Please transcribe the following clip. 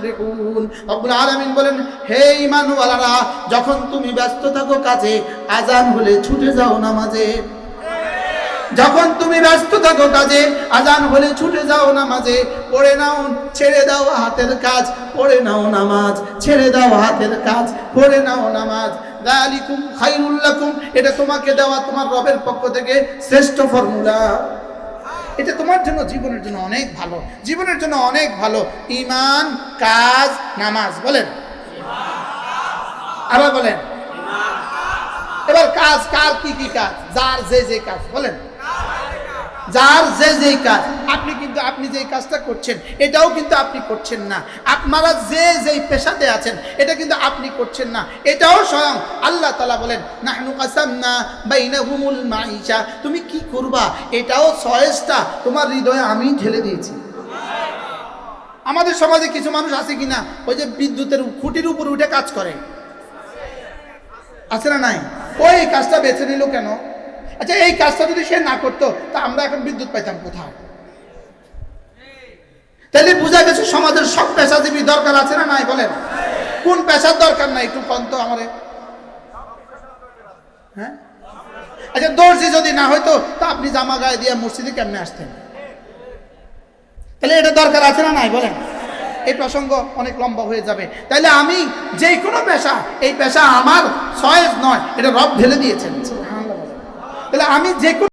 তুফলিহুন। রব্বুল আলামিন বলেন, হে ঈমানওয়ালারা, যখন তুমি ব্যস্ত থাকো কাজে, আযান হলে ছুটে যাও নামাজে। যখন তুমি ব্যস্ত থাকো কাজে, আযান হলে ছুটে যাও নামাজে। পড়ে নাও, ছেড়ে দাও হাতের কাজ, পড়ে নাও নামাজ, ছেড়ে দাও হাতের কাজ, পড়ে নাও নামাজ। যালিকুম খায়রুল লাকুম, এটা তোমাকে দেওয়া তোমার রবের পক্ষ থেকে শ্রেষ্ঠ ফর্মুলা। এটা তোমার জন্য, জীবনের জন্য অনেক ভালো, জীবনের জন্য অনেক ভালো। ঈমান, কাজ, নামাজ। বলেন, আবার বলেন। এবার কাজ, কার কি কি কাজ? যার যে যে কাজ। বলেন, যার যে যেই কাজ। আপনি কিন্তু আপনি যেই কাজটা করছেন এটাও কিন্তু আপনি করছেন না। আপনারা যে যেই পেশাতে আছেন এটা কিন্তু আপনি করছেন না, এটাও স্বয়ং আল্লাহ তাআলা বলেন, নাহনু কাসামনা বাইনাহুমুল মাঈশা। তুমি কি করবা এটাও চয়েসটা তোমার হৃদয়ে আমি ঢেলে দিয়েছি। আমাদের সমাজে কিছু মানুষ আছে কিনা, ওই যে বিদ্যুতের খুঁটির উপর উঠে কাজ করে, আছে না নাই? ওই কাজটা বেছে নিল কেন? আচ্ছা, এই কাজটা যদি সে না করতো তা আমরা এখন বিদ্যুৎ পাইতাম কোথায়? তাহলে বোঝা গেছে সমাজের সব পেশাজীবী দরকার আছে না নাই? বলেন, কোন পেশার দরকার নাই একটু কন্ত আমারে? হ্যাঁ, আচ্ছা, দর্জি যদি না হইতো তা আপনি জামা গায়ে দিয়ে মসজিদে কেমনে আসতেন? তাহলে এটা দরকার আছে না নাই? বলেন। এই প্রসঙ্গ অনেক লম্বা হয়ে যাবে। তাইলে আমি যে কোনো পেশা, এই পেশা আমার চয়েস নয়, এটা রব ঢেলে দিয়েছেন। সুবহানাল্লাহ। তাহলে আমি যে